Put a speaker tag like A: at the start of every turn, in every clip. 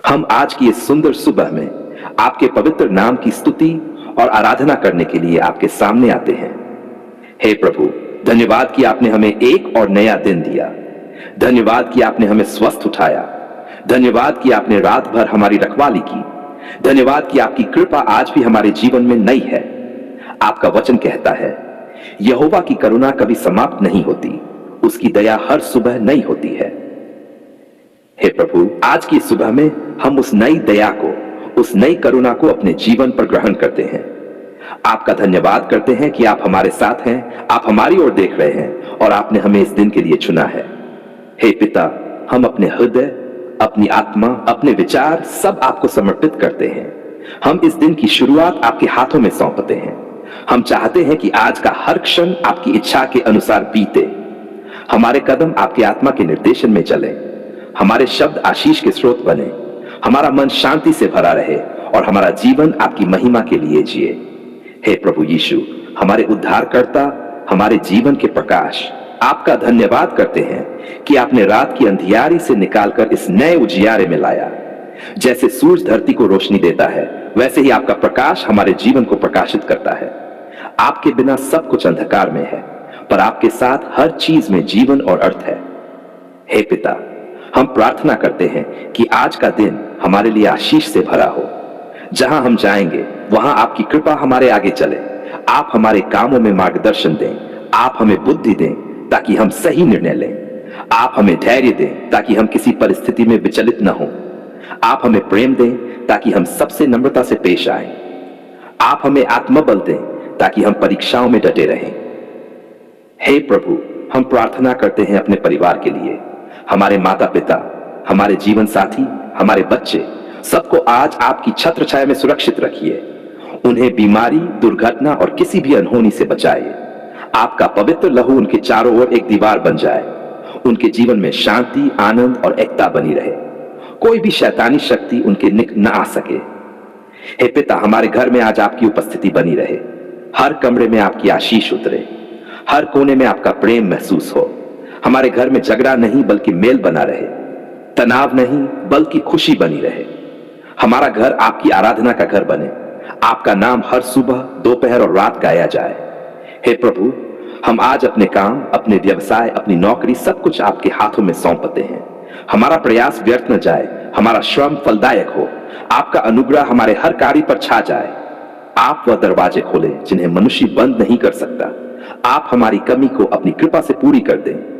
A: हम आज की इस सुंदर सुबह में आपके पवित्र नाम की स्तुति और आराधना करने के लिए आपके सामने आते हैं। हे प्रभु, धन्यवाद कि आपने हमें एक और नया दिन दिया। धन्यवाद कि आपने हमें स्वस्थ उठाया। धन्यवाद कि आपने रात भर हमारी रखवाली की। धन्यवाद कि आपकी कृपा आज भी हमारे जीवन में नई है। आपका वचन कहता है, यहोवा की करुणा कभी समाप्त नहीं होती, उसकी दया हर सुबह नई होती है। हे प्रभु, आज की सुबह में हम उस नई दया को, उस नई करुणा को अपने जीवन पर ग्रहण करते हैं। आपका धन्यवाद करते हैं कि आप हमारे साथ हैं, आप हमारी ओर देख रहे हैं और आपने हमें इस दिन के लिए चुना है। हे पिता, हम अपने हृदय, अपनी आत्मा, अपने विचार सब आपको समर्पित करते हैं। हम इस दिन की शुरुआत आपके हाथों में सौंपते हैं। हम चाहते हैं कि आज का हर क्षण आपकी इच्छा के अनुसार बीते। हमारे कदम आपके आत्मा के निर्देशन में चले, हमारे शब्द आशीष के स्रोत बने, हमारा मन शांति से भरा रहे और हमारा जीवन आपकी महिमा के लिए जिए। हे प्रभु यीशु, हमारे उद्धारकर्ता, हमारे जीवन के प्रकाश, आपका धन्यवाद करते हैं कि आपने रात की अंधियारी से निकालकर इस नए उजियारे में लाया। जैसे सूरज धरती को रोशनी देता है, वैसे ही आपका प्रकाश हमारे जीवन को प्रकाशित करता है। आपके बिना सब कुछ अंधकार में है, पर आपके साथ हर चीज में जीवन और अर्थ है। हे पिता, हम प्रार्थना करते हैं कि आज का दिन हमारे लिए आशीष से भरा हो। जहां हम जाएंगे वहां आपकी कृपा हमारे आगे चले। आप हमारे कामों में मार्गदर्शन दें, आप हमें बुद्धि दें ताकि हम सही निर्णय लें। आप हमें धैर्य दें ताकि हम किसी परिस्थिति में विचलित न हों। आप हमें प्रेम दें ताकि हम सबसे नम्रता से पेश आएं। आप हमें आत्मबल दें ताकि हम परीक्षाओं में डटे रहें। हे प्रभु, हम प्रार्थना करते हैं अपने परिवार के लिए। हमारे माता पिता, हमारे जीवन साथी, हमारे बच्चे, सबको आज आपकी छत्र छाया में सुरक्षित रखिए। उन्हें बीमारी, दुर्घटना और किसी भी अनहोनी से बचाइए। आपका पवित्र लहू उनके चारों ओर एक दीवार बन जाए। उनके जीवन में शांति, आनंद और एकता बनी रहे। कोई भी शैतानी शक्ति उनके निकट न आ सके। हे पिता, हमारे घर में आज आपकी उपस्थिति बनी रहे। हर कमरे में आपकी आशीष उतरे, हर कोने में आपका प्रेम महसूस हो। हमारे घर में झगड़ा नहीं बल्कि मेल बना रहे, तनाव नहीं बल्कि खुशी बनी रहे। हमारा घर आपकी आराधना का घर बने। आपका नाम हर सुबह, दोपहर और रात गाया जाए। हे प्रभु, हम आज अपने काम, अपने व्यवसाय, अपनी नौकरी सब कुछ आपके हाथों में सौंपते हैं। हमारा प्रयास व्यर्थ न जाए, हमारा श्रम फलदायक हो। आपका अनुग्रह हमारे हर कार्य पर छा जाए। आप वह दरवाजे खोले जिन्हें मनुष्य बंद नहीं कर सकता। आप हमारी कमी को अपनी कृपा से पूरी कर दें।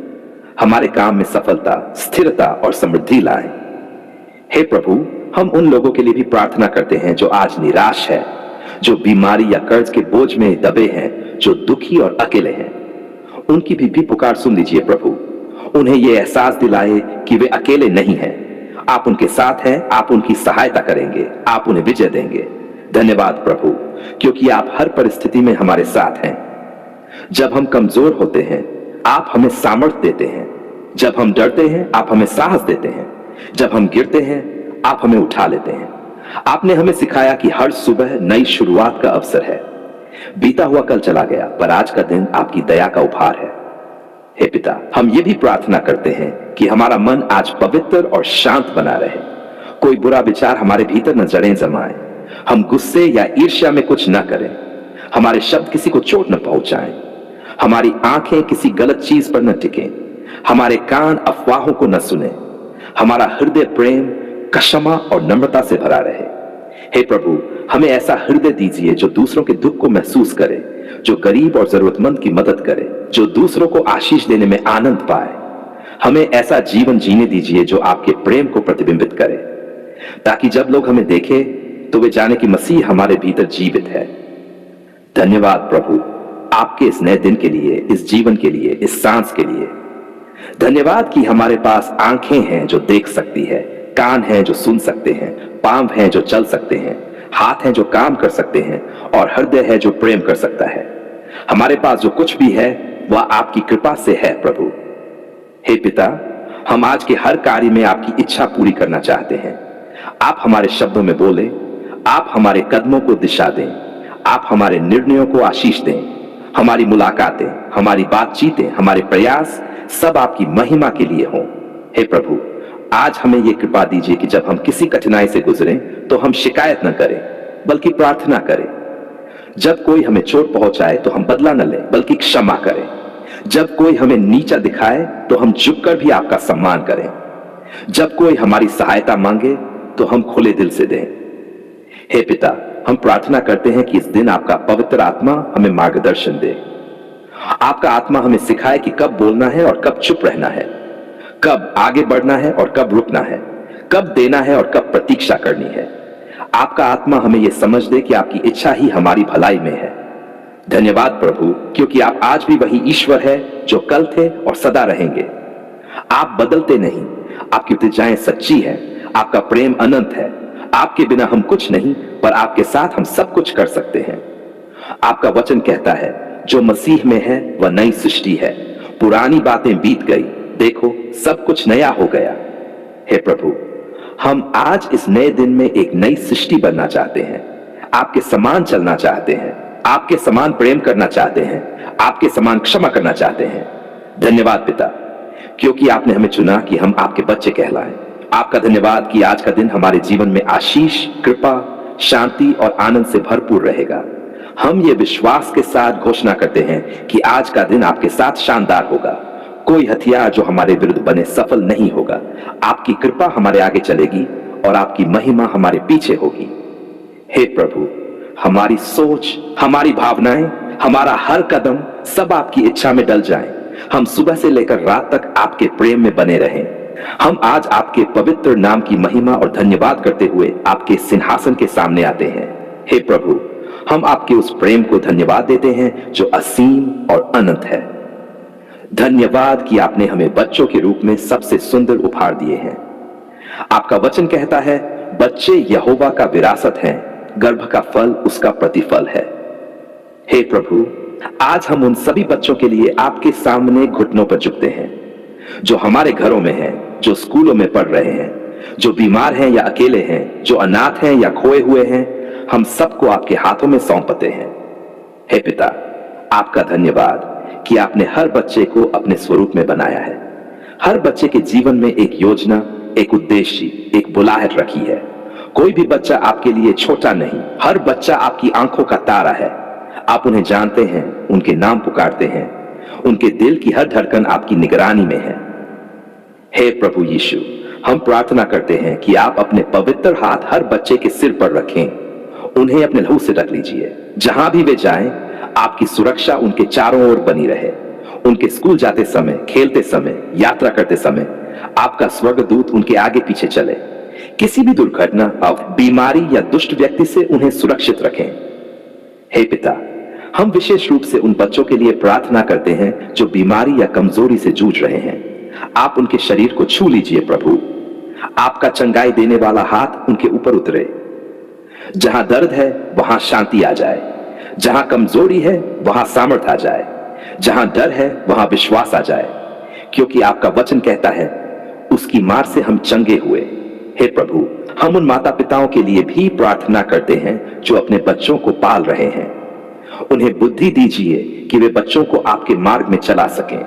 A: हमारे काम में सफलता, स्थिरता और समृद्धि लाएं। हे प्रभु, हम उन लोगों के लिए भी प्रार्थना करते हैं जो आज निराश है, जो बीमारी या कर्ज के बोझ में दबे हैं, जो दुखी और अकेले हैं। उनकी भी पुकार सुन लीजिए प्रभु। उन्हें यह एहसास दिलाए कि वे अकेले नहीं हैं। आप उनके साथ हैं, आप उनकी सहायता करेंगे, आप उन्हें विजय देंगे। धन्यवाद प्रभु, क्योंकि आप हर परिस्थिति में हमारे साथ हैं। जब हम कमजोर होते हैं, आप हमें सामर्थ्य देते हैं। जब हम डरते हैं, आप हमें साहस देते हैं। जब हम गिरते हैं, आप हमें उठा लेते हैं। आपने हमें सिखाया कि हर सुबह नई शुरुआत का अवसर है। बीता हुआ कल चला गया, पर आज का दिन आपकी दया का उपहार है। हे पिता, हम ये भी प्रार्थना करते हैं कि हमारा मन आज पवित्र और शांत बना रहे। कोई बुरा विचार हमारे भीतर न जड़ें जमाए। हम गुस्से या ईर्ष्या में कुछ न करें। हमारे शब्द किसी को चोट न पहुंचाएं। हमारी आंखें किसी गलत चीज पर न टिकें। हमारे कान अफवाहों को न सुने। हमारा हृदय प्रेम, क्षमा और नम्रता से भरा रहे। हे प्रभु, हमें ऐसा हृदय दीजिए जो दूसरों के दुख को महसूस करे, जो गरीब और जरूरतमंद की मदद करे, जो दूसरों को आशीष देने में आनंद पाए। हमें ऐसा जीवन जीने दीजिए जो आपके प्रेम को प्रतिबिंबित करे, ताकि जब लोग हमें देखें तो वे जाने कि मसीह हमारे भीतर जीवित है। धन्यवाद प्रभु, आपके इस नए दिन के लिए, इस जीवन के लिए, इस सांस के लिए। धन्यवाद कि हमारे पास आंखें हैं जो देख सकती है, कान हैं जो सुन सकते हैं, पांव हैं जो चल सकते हैं, हाथ हैं जो काम कर सकते हैं और हृदय है जो प्रेम कर सकता है। हमारे पास जो कुछ भी है वह आपकी कृपा से है प्रभु। हे पिता, हम आज के हर कार्य में आपकी इच्छा पूरी करना चाहते हैं। आप हमारे शब्दों में बोले, आप हमारे कदमों को दिशा दें, आप हमारे निर्णयों को आशीष दें। हमारी मुलाकातें, हमारी बातचीतें, हमारे प्रयास सब आपकी महिमा के लिए हों। हे प्रभु, आज हमें ये कृपा दीजिए कि जब हम किसी कठिनाई से गुजरें तो हम शिकायत न करें बल्कि प्रार्थना करें। जब कोई हमें चोट पहुंचाए तो हम बदला न लें बल्कि क्षमा करें। जब कोई हमें नीचा दिखाए तो हम झुककर भी आपका सम्मान करें। जब कोई हमारी सहायता मांगे तो हम खुले दिल से दें। हे पिता, हम प्रार्थना करते हैं कि इस दिन आपका पवित्र आत्मा हमें मार्गदर्शन दे। आपका आत्मा हमें सिखाए कि कब बोलना है और कब चुप रहना है, कब आगे बढ़ना है और कब रुकना है, कब देना है और कब प्रतीक्षा करनी है। आपका आत्मा हमें यह समझ दे कि आपकी इच्छा ही हमारी भलाई में है। धन्यवाद प्रभु, क्योंकि आप आज भी वही ईश्वर है जो कल थे और सदा रहेंगे। आप बदलते नहीं, आपकी प्रतिज्ञाएं सच्ची हैं, आपका प्रेम अनंत है। आपके बिना हम कुछ नहीं, पर आपके साथ हम सब कुछ कर सकते हैं। आपका वचन कहता है, जो मसीह में है वह नई सृष्टि है, पुरानी बातें बीत गई, देखो सब कुछ नया हो गया। हे प्रभु, हम आज इस नए दिन में एक नई सृष्टि बनना चाहते हैं, आपके समान चलना चाहते हैं, आपके समान प्रेम करना चाहते हैं, आपके समान क्षमा करना चाहते हैं। धन्यवाद पिता, क्योंकि आपने हमें चुना कि हम आपके बच्चे कहलाएं। आपका धन्यवाद कि आज का दिन हमारे जीवन में आशीष, कृपा, शांति और आनंद से भरपूर रहेगा। हम ये विश्वास के साथ घोषणा करते हैं कि आज का दिन आपके साथ शानदार होगा। कोई हथियार जो हमारे विरुद्ध बने सफल नहीं होगा। आपकी कृपा हमारे आगे चलेगी और आपकी महिमा हमारे पीछे होगी। हे प्रभु, हमारी सोच, हमारी भावनाएं, हमारा हर कदम सब आपकी इच्छा में डल जाएं। हम सुबह से लेकर रात तक आपके प्रेम में बने रहें। हम आज आपके पवित्र नाम की महिमा और धन्यवाद करते हुए आपके सिंहासन के सामने आते हैं। हे प्रभु, हम आपके उस प्रेम को धन्यवाद देते हैं जो असीम और अनंत है। धन्यवाद कि आपने हमें बच्चों के रूप में सबसे सुंदर उपहार दिए हैं। आपका वचन कहता है, बच्चे यहोवा का विरासत हैं, गर्भ का फल उसका प्रतिफल है। हे प्रभु, आज हम उन सभी बच्चों के लिए आपके सामने घुटनों पर झुकते हैं, जो हमारे घरों में हैं, जो स्कूलों में पढ़ रहे हैं, जो बीमार हैं या अकेले हैं, जो अनाथ हैं या खोए हुए हैं। हम सबको आपके हाथों में सौंपते हैं। हे पिता, आपका धन्यवाद कि आपने हर बच्चे को अपने स्वरूप में बनाया है। हर बच्चे के जीवन में एक योजना, एक उद्देश्य, एक बुलाहट रखी है। कोई भी बच्चा आपके लिए छोटा नहीं। हर बच्चा आपकी आंखों का तारा है। आप उन्हें जानते हैं, उनके नाम पुकारते हैं। उनके दिल की हर धड़कन आपकी निगरानी में है। हे प्रभु यीशु, हम प्रार्थना करते हैं कि आप अपने पवित्र हाथ हर बच्चे के सिर पर रखें। उन्हें अपने लहू से ढक लीजिए। जहां भी वे जाएं, आपकी सुरक्षा उनके चारों ओर बनी रहे। उनके स्कूल जाते समय, खेलते समय, यात्रा करते समय आपका स्वर्गदूत उनके आगे पीछे चले। किसी भी दुर्घटना, बीमारी या दुष्ट व्यक्ति से उन्हें सुरक्षित रखें। हे पिता, हम विशेष रूप से उन बच्चों के लिए प्रार्थना करते हैं जो बीमारी या कमजोरी से जूझ रहे हैं। आप उनके शरीर को छू लीजिए प्रभु। आपका चंगाई देने वाला हाथ उनके ऊपर उतरे। जहां दर्द है वहां शांति आ जाए। जहां कमजोरी है वहां सामर्थ आ जाए। जहां डर है वहां विश्वास आ जाए, क्योंकि आपका वचन कहता है, उसकी मार से हम चंगे हुए। हे प्रभु, हम उन माता पिताओं के लिए भी प्रार्थना करते हैं जो अपने बच्चों को पाल रहे हैं। उन्हें बुद्धि दीजिए कि वे बच्चों को आपके मार्ग में चला सकें।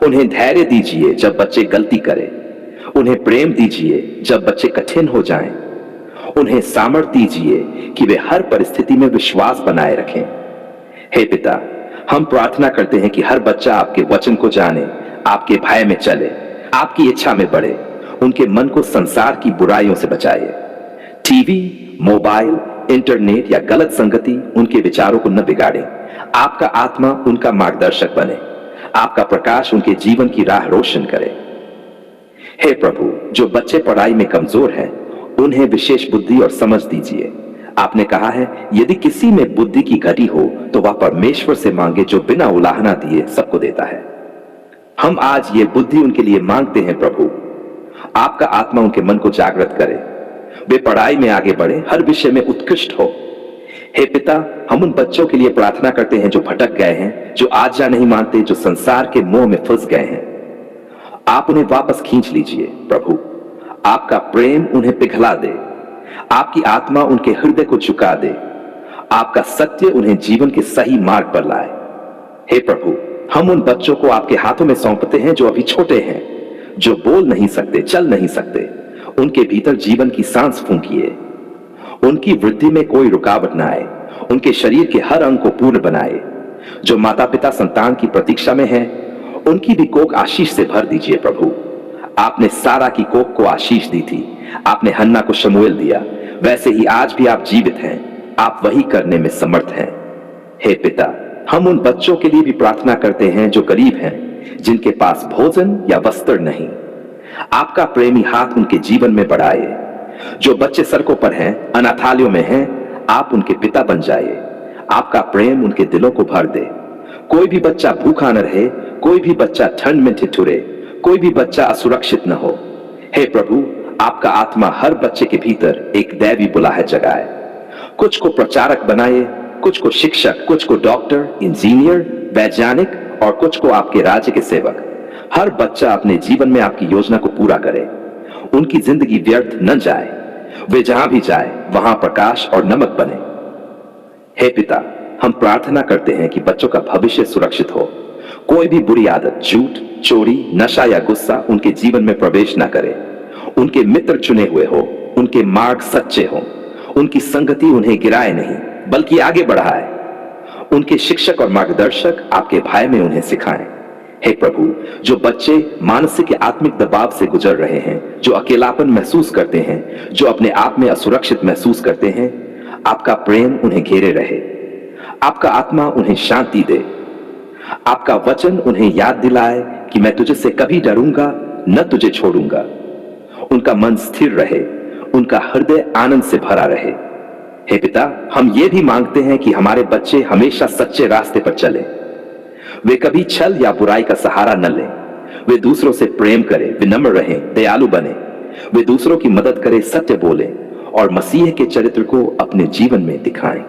A: उन्हें धैर्य दीजिए जब बच्चे गलती करें। उन्हें प्रेम दीजिए जब बच्चे कठिन हो जाएं। उन्हें सामर्थ्य दीजिए कि वे हर परिस्थिति में विश्वास बनाए रखें। हे पिता, हम प्रार्थना करते हैं कि हर बच्चा आपके वचन को जाने, आपके भय में चले, आपकी इच्छा में बढ़े। उनके मन को संसार की बुराइयों से बचाइए। टीवी, मोबाइल, इंटरनेट या गलत संगति उनके विचारों को न बिगाड़े। आपका आत्मा उनका मार्गदर्शक बने। आपका प्रकाश उनके जीवन की राह रोशन करे। हे प्रभु, जो बच्चे पढ़ाई में कमजोर हैं, उन्हें विशेष बुद्धि और समझ दीजिए। आपने कहा है, यदि किसी में बुद्धि की घटी हो तो वह परमेश्वर से मांगे, जो बिना उलाहना दिए सबको देता है। हम आज ये बुद्धि उनके लिए मांगते हैं प्रभु। आपका आत्मा उनके मन को जागृत करे। वे पढ़ाई में आगे बढ़े, हर विषय में उत्कृष्ट हो। हे पिता, हम उन बच्चों के लिए प्रार्थना करते हैं जो भटक गए हैं, जो आज्ञा नहीं मानते, जो संसार के मोह में फंस गए हैं। आप उन्हें वापस खींच लीजिए प्रभु। आपका प्रेम उन्हें पिघला दे। आपकी आत्मा उनके हृदय को झुका दे। आपका सत्य उन्हें जीवन के सही मार्ग पर लाए। हे प्रभु, हम उन बच्चों को आपके हाथों में सौंपते हैं जो अभी छोटे हैं। जो बोल नहीं सकते, चल नहीं सकते, उनके भीतर जीवन की सांस फूंकिए। उनकी वृद्धि में कोई रुकावट ना आए, उनके शरीर के हर अंग को पूर्ण बनाए। जो माता पिता संतान की प्रतीक्षा में है, उनकी भी कोख आशीष से भर दीजिए प्रभु। आपने सारा की कोख को आशीष दी थी, आपने हन्ना को शमूएल दिया, वैसे ही आज भी आप जीवित हैं, आप वही करने में समर्थ हैं। हे पिता, हम उन बच्चों के लिए भी प्रार्थना करते हैं जो गरीब हैं, जिनके पास भोजन या वस्त्र नहीं। आपका प्रेमी हाथ उनके जीवन में बढ़ाए। जो बच्चे सड़कों पर हैं, अनाथालयों में हैं, आप उनके पिता बन जाइए। आपका प्रेम उनके दिलों को भर दे। कोई भी बच्चा भूखा न रहे, कोई भी बच्चा ठंड में ठिठुरे, कोई भी बच्चा असुरक्षित न हो। हे प्रभु, आपका आत्मा हर बच्चे के भीतर एक दैवी बुलाहट जगाए। कुछ को प्रचारक बनाए, कुछ को शिक्षक, कुछ को डॉक्टर, इंजीनियर, वैज्ञानिक और कुछ को आपके राज्य के सेवक। हर बच्चा अपने जीवन में आपकी योजना को पूरा करे, उनकी जिंदगी व्यर्थ न जाए। वे जहां भी जाए वहां प्रकाश और नमक बने। हे पिता, हम प्रार्थना करते हैं कि बच्चों का भविष्य सुरक्षित हो। कोई भी बुरी आदत, झूठ, चोरी, नशा या गुस्सा उनके जीवन में प्रवेश न करे। उनके मित्र चुने हुए हो, उनके मार्ग सच्चे हो, उनकी संगति उन्हें गिराए नहीं बल्कि आगे बढ़ाए। उनके शिक्षक और मार्गदर्शक आपके भय में उन्हें सिखाएं। हे प्रभु, जो बच्चे मानसिक या आत्मिक दबाव से गुजर रहे हैं, जो अकेलापन महसूस करते हैं, जो अपने आप में असुरक्षित महसूस करते हैं, आपका प्रेम उन्हें घेरे रहे। आपका आत्मा उन्हें शांति दे। आपका वचन उन्हें याद दिलाए कि मैं तुझसे कभी डरूंगा न तुझे छोड़ूंगा। उनका मन स्थिर रहे, उनका हृदय आनंद से भरा रहे। हे पिता, हम ये भी मांगते हैं कि हमारे बच्चे हमेशा सच्चे रास्ते पर चले। वे कभी छल या बुराई का सहारा न लें। वे दूसरों से प्रेम करें, विनम्र रहें, दयालु बने। वे दूसरों की मदद करें, सत्य बोलें और मसीह के चरित्र को अपने जीवन में दिखाएं।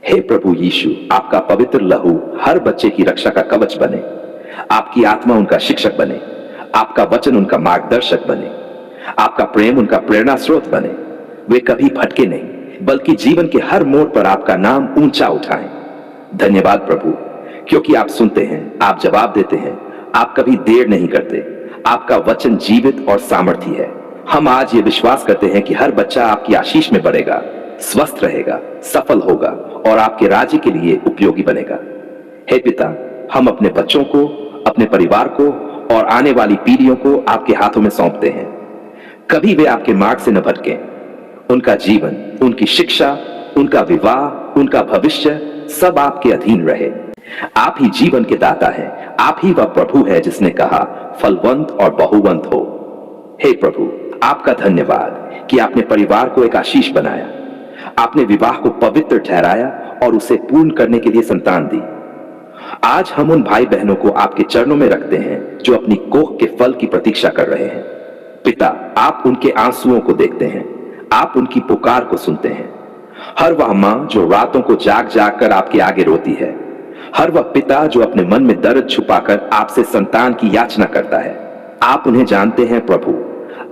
A: हे प्रभु यीशु, आपका पवित्र लहू हर बच्चे की रक्षा का कवच बने। आपकी आत्मा उनका शिक्षक बने। आपका वचन उनका मार्गदर्शक बने। आपका प्रेम उनका प्रेरणा स्रोत बने। वे कभी भटके नहीं बल्कि जीवन के हर मोड़ पर आपका नाम ऊंचा उठाएं। धन्यवाद प्रभु, क्योंकि आप सुनते हैं, आप जवाब देते हैं, आप कभी देर नहीं करते। आपका वचन जीवित और सामर्थी है। हम आज ये विश्वास करते हैं कि हर बच्चा आपकी आशीष में बढ़ेगा, स्वस्थ रहेगा, सफल होगा और आपके राज्य के लिए उपयोगी बनेगा। हे पिता, हम अपने बच्चों को, अपने परिवार को और आने वाली पीढ़ियों को आपके हाथों में सौंपते हैं। कभी वे आपके मार्ग से न भटकें। उनका जीवन, उनकी शिक्षा, उनका विवाह, उनका भविष्य सब आपके अधीन रहे। आप ही जीवन के दाता हैं। आप ही वह प्रभु है जिसने कहा, फलवंत और बहुवंत हो। हे प्रभु, आपका धन्यवाद कि आपने परिवार को एक आशीष बनाया। आपने विवाह को पवित्र ठहराया और उसे पूर्ण करने के लिए संतान दी। आज हम उन भाई बहनों को आपके चरणों में रखते हैं जो अपनी कोख के फल की प्रतीक्षा कर रहे हैं। पिता, आप उनके आंसुओं को देखते हैं, आप उनकी पुकार को सुनते हैं। हर वह मां जो रातों को जाग जाग कर आपके आगे रोती है, हर वह पिता जो अपने मन में दर्द छुपाकर आपसे संतान की याचना करता है, आप उन्हें जानते हैं प्रभु।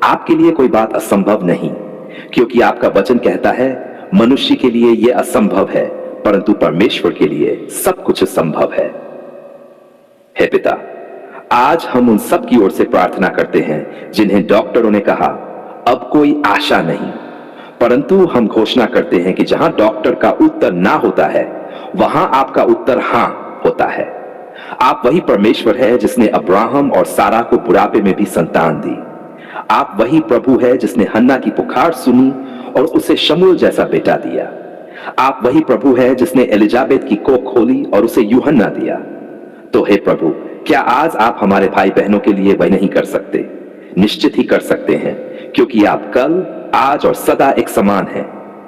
A: आपके लिए कोई बात असंभव नहीं, क्योंकि आपका वचन कहता है, मनुष्य के लिए यह असंभव है परंतु परमेश्वर के लिए सब कुछ संभव है। हे पिता, आज हम उन सब की ओर से प्रार्थना करते हैं जिन्हें डॉक्टरों ने कहा अब कोई आशा नहीं, परंतु हम घोषणा करते हैं कि जहां डॉक्टर का उत्तर ना होता है वहां आपका उत्तर हां होता है। आप वही परमेश्वर है जिसने अब्राहम और सारा को बुढ़ापे में भी संतान दी। आप वही प्रभु है जिसने हन्ना की पुकार सुनी और उसे शमूएल जैसा बेटा दिया। आप वही प्रभु है जिसने एलिजाबेथ की कोख खोली और उसे यूहन्ना दिया। तो हे प्रभु, क्या आज आप हमारे भाई बहनों के लिए वही नहीं कर सकते? निश्चित ही कर सकते हैं, क्योंकि आप कल, आज और सदा एक समान हैं।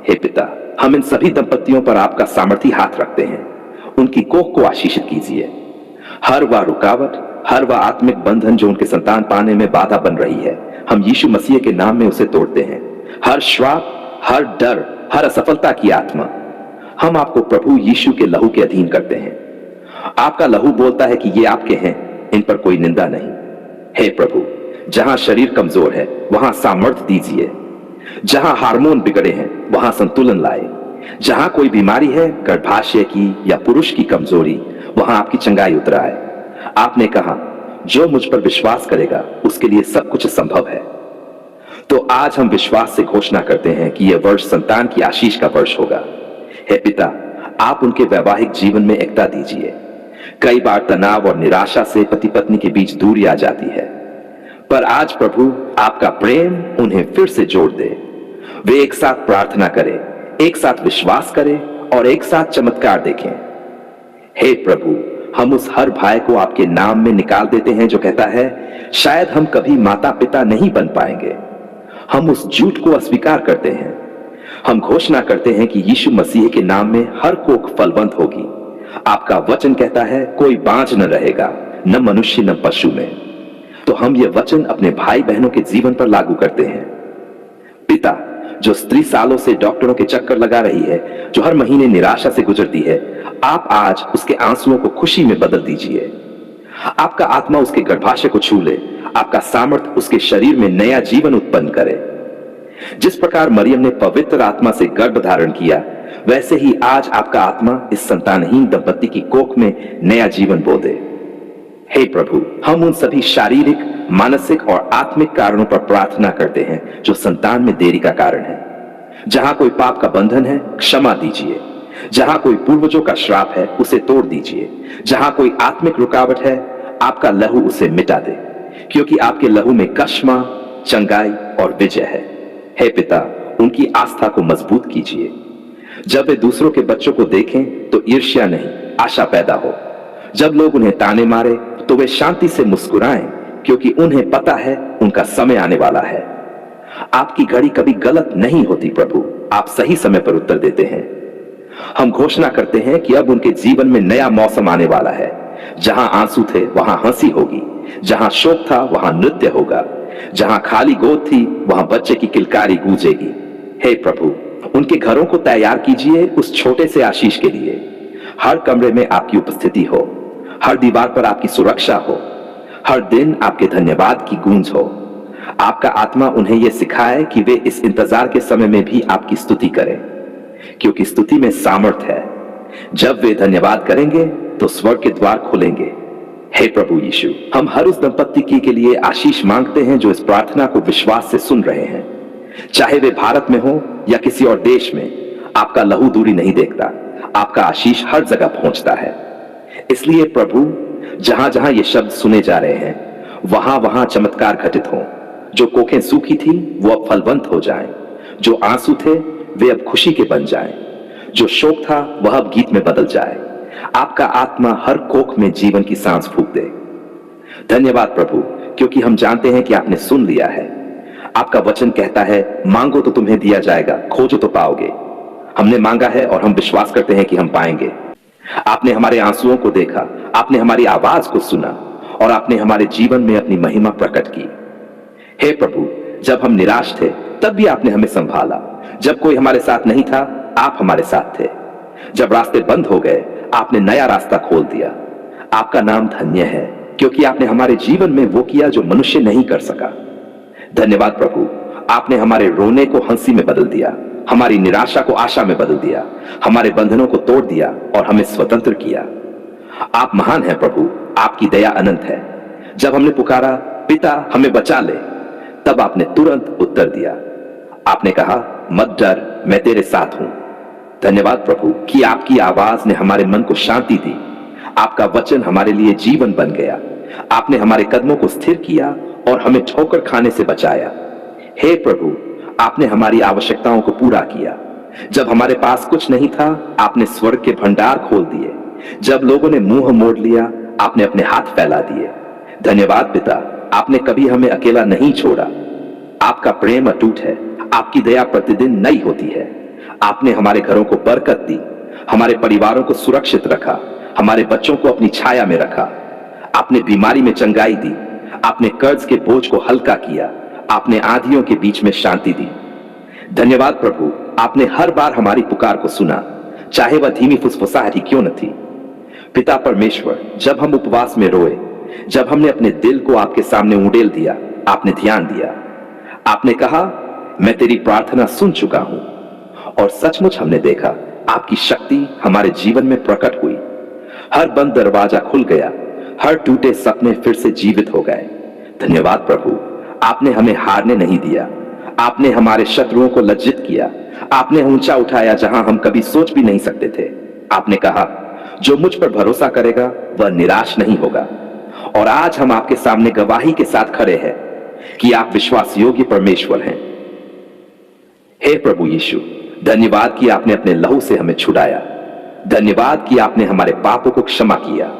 A: हे पिता, हम इन सभी दंपतियों पर आपका सामर्थी हाथ रखते हैं। उनकी कोख को आशीषित कीजिए। हर वह रुकावट, हर वह आत्मिक बंधन जो उनके संतान पाने में बाधा बन रही है, हम यीशु मसीह के नाम में उसे तोड़ते हैं। हर श्राप, हर डर, हर असफलता की आत्मा, हम आपको प्रभु यीशु के लहू के अधीन करते हैं। आपका लहू बोलता है कि ये आपके हैं, इन पर कोई निंदा नहीं। हे प्रभु, जहां शरीर कमजोर है वहां सामर्थ्य दीजिए। जहां हार्मोन बिगड़े हैं वहां संतुलन लाए। जहां कोई बीमारी है, गर्भाशय की या पुरुष की कमजोरी, वहां आपकी चंगाई उतराए। आपने कहा, जो मुझ पर विश्वास करेगा उसके लिए सब कुछ संभव है। तो आज हम विश्वास से घोषणा करते हैं कि यह वर्ष संतान की आशीष का वर्ष होगा। हे पिता, आप उनके वैवाहिक जीवन में एकता दीजिए। कई बार तनाव और निराशा से पति पत्नी के बीच दूरी आ जाती है, पर आज प्रभु आपका प्रेम उन्हें फिर से जोड़ दे। वे एक साथ प्रार्थना करें, एक साथ विश्वास करें और एक साथ चमत्कार देखें। हे प्रभु, हम उस हर भाई को आपके नाम में निकाल देते हैं जो कहता है शायद हम कभी माता पिता नहीं बन पाएंगे। हम उस झूठ को अस्वीकार करते हैं। हम घोषणा करते हैं कि यीशु मसीह के नाम में हर कोख फलवंत होगी। आपका वचन कहता है कोई बांझ न रहेगा, न मनुष्य न पशु में। तो हम ये वचन अपने भाई बहनों के जीवन पर लागू करते हैं। पिता, जो स्त्री सालों से डॉक्टरों के चक्कर लगा रही है, जो हर महीने निराशा से गुजरती है, आप आज उसके आंसुओं को खुशी में बदल दीजिए। आपका आत्मा उसके गर्भाशय को छू ले, आपका सामर्थ उसके शरीर में नया जीवन उत्पन्न करे। जिस प्रकार मरियम ने पवित्र आत्मा से गर्भ धारण किया, वैसे ही आज आपका आत्मा इस संतानहीन दंपत्ति की कोख में नया जीवन बो दे। हे प्रभु, हम उन सभी शारीरिक, मानसिक और आत्मिक कारणों पर प्रार्थना करते हैं जो संतान में देरी का कारण है। जहां कोई पाप का बंधन है, क्षमा दीजिए। जहां कोई पूर्वजों का श्राप है, उसे तोड़ दीजिए। जहां कोई आत्मिक रुकावट है, आपका लहू उसे मिटा दे, क्योंकि आपके लहू में कश्मा, चंगाई और विजय है। हे पिता, उनकी आस्था को मजबूत कीजिए। जब वे दूसरों के बच्चों को देखें तो ईर्ष्या नहीं, आशा पैदा हो। जब लोग उन्हें ताने मारे तो वे शांति से मुस्कुराएं, क्योंकि उन्हें पता है उनका समय आने वाला है। आपकी घड़ी कभी गलत नहीं होती प्रभु, आप सही समय पर उत्तर देते हैं। हम घोषणा करते हैं कि अब उनके जीवन में नया मौसम आने वाला है। जहां आंसू थे वहां हंसी होगी, जहां शोक था वहां नृत्य होगा, जहां खाली गोद थी वहां बच्चे की किलकारी गूंजेगी। हे प्रभु, उनके घरों को तैयार कीजिए उस छोटे से आशीष के लिए। हर कमरे में आपकी उपस्थिति हो, हर दीवार पर आपकी सुरक्षा हो, हर दिन आपके धन्यवाद की गूंज हो। आपका आत्मा उन्हें यह सिखाए कि वे इस इंतजार के समय में भी आपकी स्तुति करें, क्योंकि स्तुति में सामर्थ है। जब वे धन्यवाद करेंगे तो स्वर्ग के द्वार खुलेंगे। हे प्रभु यीशु, हम हर उस दंपत्ति के लिए आशीष मांगते हैं जो इस प्रार्थना को विश्वास से सुन रहे हैं। चाहे वे भारत में हो या किसी और देश में, आपका लहू दूरी नहीं देखता। आपका आशीष हर जगह पहुंचता है। इसलिए प्रभु, जहां जहां ये शब्द सुने जा रहे हैं, वहां वहां चमत्कार घटित हो। जो कोखें सूखी थी वो अब फलवंत हो जाएं। जो आंसू थे वे अब खुशी के बन जाएं। जो शोक था वह अब गीत में बदल जाए। आपका आत्मा हर कोख में जीवन की सांस फूंक दे। धन्यवाद प्रभु, क्योंकि हम जानते हैं कि आपने सुन लिया है। आपका वचन कहता है मांगो तो तुम्हें दिया जाएगा, खोजो तो पाओगे। हमने मांगा है और हम विश्वास करते हैं कि हम पाएंगे। आपने हमारे आंसुओं को देखा, आपने हमारी आवाज को सुना और आपने हमारे जीवन में अपनी महिमा प्रकट की। हे प्रभु, जब हम निराश थे तब भी आपने हमें संभाला। जब कोई हमारे साथ नहीं था, आप हमारे साथ थे। जब रास्ते बंद हो गए, आपने नया रास्ता खोल दिया। आपका नाम धन्य है, क्योंकि आपने हमारे जीवन में वो किया जो मनुष्य नहीं कर सका। धन्यवाद प्रभु, आपने हमारे रोने को हंसी में बदल दिया, हमारी निराशा को आशा में बदल दिया, हमारे बंधनों को तोड़ दिया और हमें स्वतंत्र किया। आप महान हैं प्रभु, आपकी दया अनंत है। जब हमने पुकारा पिता हमें बचा ले, तब आपने तुरंत उत्तर दिया। आपने कहा मत डर, मैं तेरे साथ हूं। धन्यवाद प्रभु कि आपकी आवाज ने हमारे मन को शांति दी। आपका वचन हमारे लिए जीवन बन गया। आपने हमारे कदमों को स्थिर किया और हमें ठोकर खाने से बचाया। हे प्रभु, आपने हमारी आवश्यकताओं को पूरा किया। जब हमारे पास कुछ नहीं था, आपने स्वर्ग के भंडार खोल दिए। जब लोगों ने मुंह मोड़ लिया, आपने अपने हाथ फैला दिए। धन्यवाद पिता, आपने कभी हमें अकेला नहीं छोड़ा। आपका प्रेम अटूट है, आपकी दया प्रतिदिन नई होती है। आपने हमारे घरों को बरकत दी, हमारे परिवारों को सुरक्षित रखा, हमारे बच्चों को अपनी छाया में रखा। आपने बीमारी में चंगाई दी, आपने कर्ज के बोझ को हल्का किया, आपने आंधियों के बीच में शांति दी। धन्यवाद प्रभु, आपने हर बार हमारी पुकार को सुना, चाहे वह धीमी फुसफुसाहट ही क्यों न थी। पिता परमेश्वर, जब हम उपवास में रोए, जब हमने अपने दिल को आपके सामने उड़ेल दिया, आपने ध्यान दिया। आपने कहा मैं तेरी प्रार्थना सुन चुका हूं, और सचमुच हमने देखा आपकी शक्ति हमारे जीवन में प्रकट हुई। हर बंद दरवाजा खुल गया, हर टूटे सपने फिर से जीवित हो गए। धन्यवाद प्रभु, आपने हमें हारने नहीं दिया। आपने हमारे शत्रुओं को लज्जित किया। आपने ऊंचा उठाया जहां हम कभी सोच भी नहीं सकते थे। आपने कहा, जो मुझ पर भरोसा करेगा वह निराश नहीं होगा। और आज हम आपके सामने गवाही के साथ खड़े हैं कि आप विश्वास योग्य परमेश्वर हैं। हे प्रभु यीशु, धन्यवाद कि आपने अपने लहू से हमें छुड़ाया। धन्यवाद कि आपने हमारे पापों को क्षमा किया।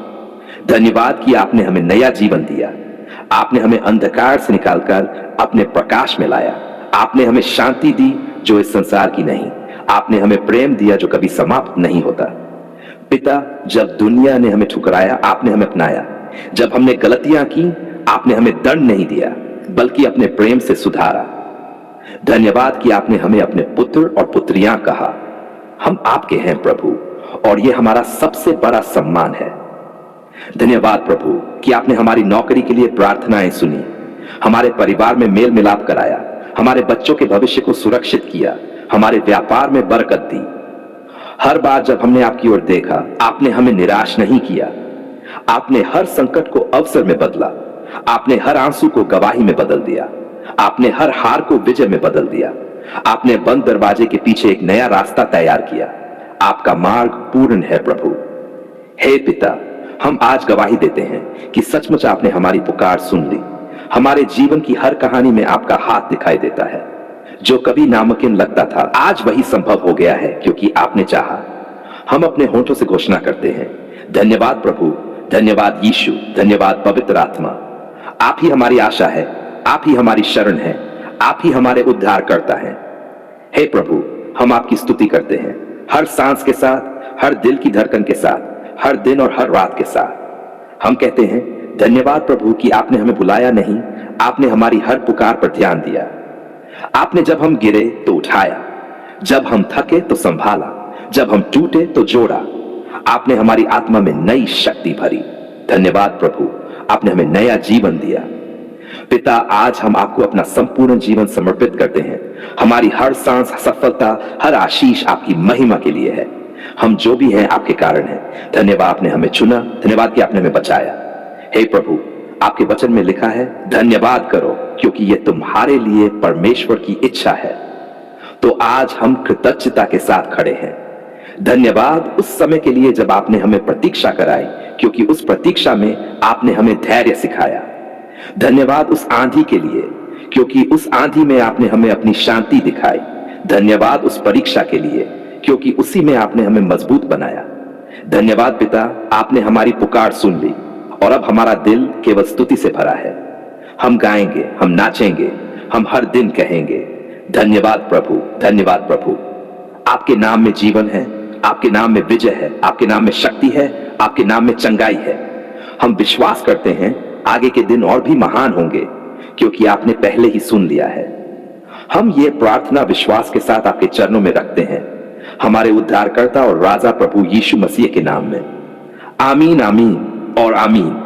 A: धन्यवाद कि आपने हमें नया जीवन दिया। आपने हमें अंधकार से निकालकर अपने प्रकाश में लाया। आपने हमें शांति दी जो इस संसार की नहीं। आपने हमें प्रेम दिया जो कभी समाप्त नहीं होता। पिता, जब दुनिया ने हमें ठुकराया, आपने हमें अपनाया। जब हमने गलतियां की, आपने हमें दंड नहीं दिया बल्कि अपने प्रेम से सुधारा। धन्यवाद कि आपने हमें अपने पुत्र और पुत्रियां कहा। हम आपके हैं प्रभु, और यह हमारा सबसे बड़ा सम्मान है। धन्यवाद प्रभु कि आपने हमारी नौकरी के लिए प्रार्थनाएं सुनी, हमारे परिवार में मेल मिलाप कराया, हमारे बच्चों के भविष्य को सुरक्षित किया, हमारे व्यापार में बरकत दी। हर बार जब हमने आपकी ओर देखा, आपने हमें निराश नहीं किया। आपने हर संकट को अवसर में बदला। आपने हर आंसू को गवाही में बदल दिया। आपने हर हार को विजय में बदल दिया। आपने बंद दरवाजे के पीछे एक नया रास्ता तैयार किया। आपका मार्ग पूर्ण है प्रभु। हे पिता, हम आज गवाही देते हैं कि सचमुच आपने हमारी पुकार सुन ली। हमारे जीवन की हर कहानी में आपका हाथ दिखाई देता है। जो कभी नामुमकिन लगता था, आज वही संभव हो गया है क्योंकि आपने चाहा। हम अपने होंठों से घोषणा करते हैं, धन्यवाद प्रभु, धन्यवाद यीशु, धन्यवाद पवित्र आत्मा। आप ही हमारी आशा है, आप ही हमारी शरण है, आप ही हमारे उद्धार करता है। हे प्रभु, हम आपकी स्तुति करते हैं हर सांस के साथ, हर दिल की धड़कन के साथ, हर दिन और हर रात के साथ। हम कहते हैं, धन्यवाद प्रभु कि आपने हमें बुलाया नहीं, आपने हमारी हर पुकार पर ध्यान दिया। आपने जब हम गिरे तो उठाया, जब हम थके तो संभाला, जब हम टूटे तो जोड़ा। आपने हमारी आत्मा में नई शक्ति भरी। धन्यवाद प्रभु, आपने हमें नया जीवन दिया। पिता, आज हम आपको अपना संपूर्ण जीवन समर्पित करते हैं। हमारी हर सांस, सफलता, हर आशीष आपकी महिमा के लिए है। हम जो भी हैं आपके कारण हैं। धन्यवाद आपने हमें चुना, धन्यवाद कि आपने हमें बचाया। हे प्रभु, आपके वचन में लिखा है, धन्यवाद करो क्योंकि यह तुम्हारे लिए परमेश्वर की इच्छा है। तो आज हम कृतज्ञता के साथ खड़े हैं। धन्यवाद उस समय के लिए जब आपने हमें प्रतीक्षा कराई, क्योंकि उस प्रतीक्षा में आपने हमें धैर्य सिखाया। धन्यवाद उस आंधी के लिए, क्योंकि उस आंधी में आपने हमें अपनी शांति दिखाई। धन्यवाद उस परीक्षा के लिए, क्योंकि उसी में आपने हमें मजबूत बनाया। धन्यवाद पिता, आपने हमारी पुकार सुन ली और अब हमारा दिल केवल स्तुति से भरा है। हम गाएंगे, हम नाचेंगे, हम हर दिन कहेंगे, धन्यवाद प्रभु, धन्यवाद प्रभु। आपके नाम में जीवन है, आपके नाम में विजय है, आपके नाम में शक्ति है, आपके नाम में चंगाई है। हम विश्वास करते हैं आगे के दिन और भी महान होंगे क्योंकि आपने पहले ही सुन लिया है। हम ये प्रार्थना विश्वास के साथ आपके चरणों में रखते हैं, हमारे उद्धारकर्ता और राजा प्रभु यीशु मसीह के नाम में। आमीन, आमीन और आमीन।